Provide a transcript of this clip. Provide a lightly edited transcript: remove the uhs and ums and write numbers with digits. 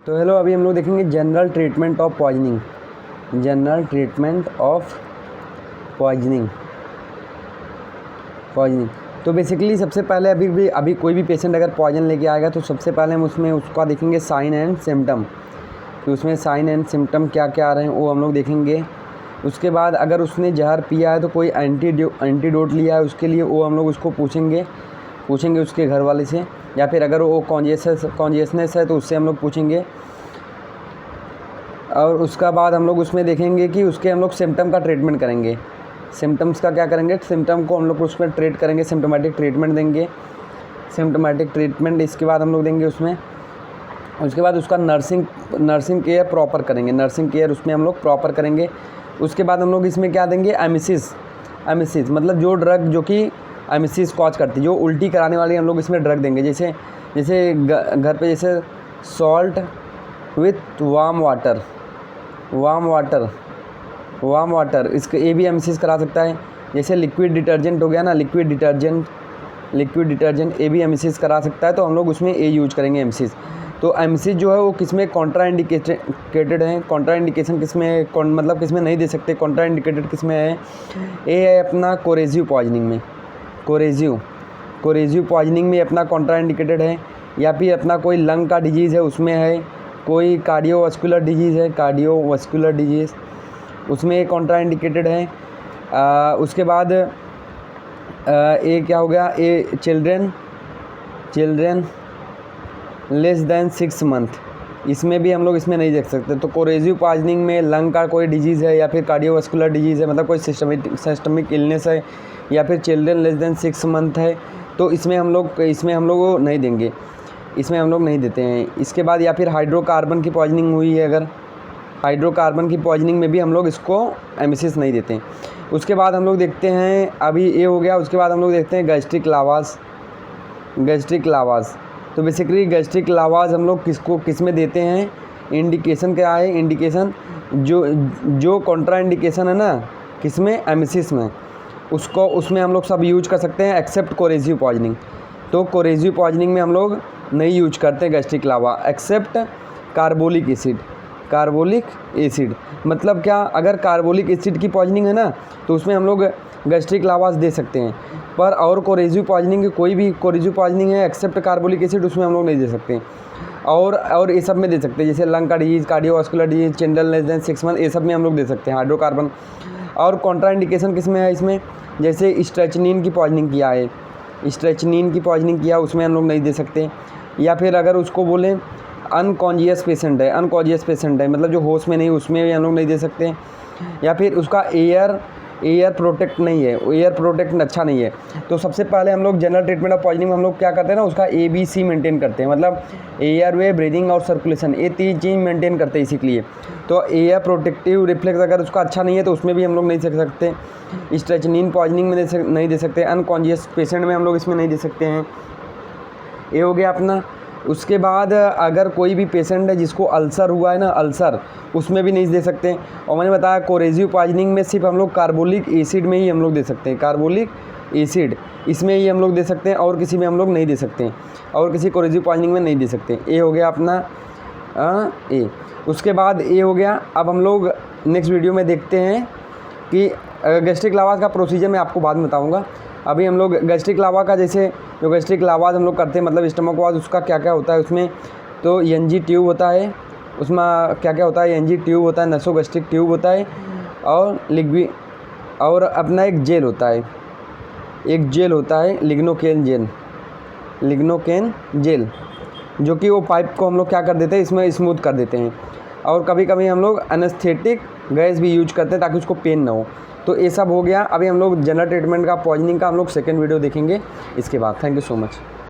तो हेलो, अभी हम लोग देखेंगे general treatment of poisoning. General treatment of poisoning. तो बेसिकली सबसे पहले अभी कोई भी पेशेंट अगर पॉइजन लेके आएगा तो सबसे पहले हम उसमें उसका देखेंगे साइन एंड सिम्टम, कि उसमें साइन एंड सिम्टम क्या क्या आ रहे हैं वो हम लोग देखेंगे। उसके बाद अगर उसने जहर पिया है तो कोई एंटीडोट लिया है उसके लिए वो हम लोग उसको पूछेंगे उसके घर वाले से, या फिर अगर वो कॉन्जियसनेस है तो उससे हम लोग पूछेंगे। और उसका बाद हम लोग उसमें देखेंगे कि उसके हम लोग सिम्टम का ट्रीटमेंट करेंगे। सिम्टम्स का क्या करेंगे, सिम्टम को हम लोग उसमें ट्रीट करेंगे, सिम्टोमेटिक ट्रीटमेंट देंगे। सिम्टोमेटिक ट्रीटमेंट इसके बाद हम लोग देंगे उसमें। उसके बाद उसका नर्सिंग केयर प्रॉपर करेंगे, नर्सिंग केयर उसमें हम लोग प्रॉपर करेंगे। उसके बाद हम लोग इसमें क्या देंगे, एमिसिस मतलब जो ड्रग जो कि एमिसिस कॉज करती है, जो उल्टी कराने वाली हम लोग इसमें ड्रग देंगे। जैसे घर पे जैसे सॉल्ट विथ वार्म वाटर इसका ये भी एमिसिस करा सकता है। जैसे लिक्विड डिटर्जेंट हो गया ना, लिक्विड डिटर्जेंट ये भी एमिसिस करा सकता है, तो हम लोग उसमें ये यूज करेंगे एमिसिस। तो एमिसिस जो है वो किसमें कॉन्ट्रा इंडिकेटेड है, कॉन्ट्रा इंडिकेशन किसमें मतलब किसमें नहीं दे सकते, कॉन्ट्रा इंडिकेटेड किसमें है, ये है अपना कोरेजिव पॉइजनिंग में। कोरेजिव पॉइजनिंग में अपना कॉन्ट्रा इंडिकेटेड है, या फिर अपना कोई लंग का डिजीज़ है उसमें है, कोई कार्डियोवास्कुलर डिजीज़ उसमें कॉन्ट्रा इंडिकेटेड है। उसके बाद ये क्या हो गया, ये चिल्ड्रेन लेस देन 6 मंथ, इसमें भी हम लोग इसमें नहीं देख सकते। तो कोरेजिव पॉइजनिंग में लंग का कोई डिजीज़ है या फिर कार्डियोवास्कुलर डिजीज़ है, मतलब कोई सिस्टमिक इलनेस है, या फिर चिल्ड्रेन लेस देन 6 मंथ है, तो इसमें हम लोग नहीं देंगे, इसमें हम लोग नहीं देते हैं। इसके बाद या फिर हाइड्रोकार्बन की पॉइजनिंग हुई है, अगर हाइड्रोकार्बन की पॉइजनिंग में भी हम लोग इसको एमिसिस नहीं देते हैं। उसके बाद हम लोग देखते हैं, अभी ये हो गया, उसके बाद हम लोग देखते हैं गैस्ट्रिक लावाज। तो बेसिकली गैस्ट्रिक लावाज हम लोग किस में देते हैं, इंडिकेशन क्या है, इंडिकेशन जो कॉन्ट्रा इंडिकेशन है ना किसमें, एमिसिस में, उसमें हम लोग सब यूज कर सकते हैं एक्सेप्ट कोरेजिव पॉइजनिंग। तो कोरेजिव पॉइजनिंग में हम लोग नहीं यूज करते गैस्ट्रिक लावा, एक्सेप्ट कार्बोलिक एसिड। मतलब क्या, अगर कार्बोलिक एसिड की पॉइजनिंग है ना तो उसमें हम लोग गैस्ट्रिक लावास दे सकते हैं, पर और कोरेजिव पॉइजनिंग कोई भी कोरेजिव पॉइजनिंग है एक्सेप्ट कार्बोलिक एसिड, उसमें हम लोग नहीं दे सकते। और ये सब में दे सकते हैं, जैसे लंग का disease, cardiovascular disease, children less than 6 month, ये सब में हम लोग दे सकते हैं हाइड्रोकार्बन। और कॉन्ट्रा इंडिकेशन किस में है, इसमें जैसे स्ट्रेचनिन की पॉइजनिंग किया, उसमें हम लोग नहीं दे सकते। या फिर अगर उसको बोलें अनकॉन्शियस पेशेंट है, मतलब जो होश में नहीं, उसमें भी हम लोग नहीं दे सकते। या फिर उसका एयर प्रोटेक्ट नहीं है, एयर प्रोटेक्ट अच्छा नहीं है। तो सबसे पहले हम लोग जनरल ट्रीटमेंट ऑफ पॉइजनिंग में हम लोग क्या करते हैं ना, उसका ABC मेंटेन करते हैं, मतलब एयर वे, ब्रीदिंग और सर्कुलेशन, ये 3 चीज़ मेंटेन करते हैं। इसी लिए तो एयर प्रोटेक्टिव रिफ्लेक्स अगर उसका अच्छा नहीं है तो उसमें भी हम लोग नहीं दे सकते। स्ट्रेचनिन पॉइजनिंग में नहीं दे सकते, अनकॉन्शियस पेशेंट में हम लोग इसमें नहीं दे सकते हैं। ये हो गया अपना। उसके बाद अगर कोई भी पेशेंट है जिसको अल्सर हुआ है ना, अल्सर, उसमें भी नहीं दे सकते। और मैंने बताया कोरेजिव पॉइजनिंग में सिर्फ हम लोग कार्बोलिक एसिड में ही हम लोग दे सकते हैं, कार्बोलिक एसिड इसमें ही हम लोग दे सकते हैं, और किसी में हम लोग नहीं दे सकते, और किसी कोरेजिव पॉइजनिंग में नहीं दे सकते। ये हो गया अपना ए। उसके बाद ये हो गया। अब हम लोग नेक्स्ट वीडियो में देखते हैं कि गैस्ट्रिक लावाज का प्रोसीजर मैं आपको बाद में बताऊँगा। अभी हम लोग गैस्ट्रिक लावा का, जैसे जो गैस्ट्रिक लावाज हम लोग करते हैं, मतलब स्टमक वाज, उसका क्या क्या होता है उसमें। तो एनजी ट्यूब होता है, उसमें क्या क्या होता है, एनजी ट्यूब होता है, नसोगैस्ट्रिक ट्यूब होता है, और लिक्विड, और अपना एक जेल होता है, लिग्नोकेन जेल, जो कि वो पाइप को हम लोग क्या कर देते हैं, इसमें स्मूथ कर देते हैं। और कभी कभी हम लोग एनेस्थेटिक गैस भी यूज करते हैं ताकि उसको पेन ना हो। तो ये सब हो गया। अभी हम लोग जनरल ट्रीटमेंट का, पॉइजनिंग का हम लोग सेकेंड वीडियो देखेंगे इसके बाद। Thank you so much.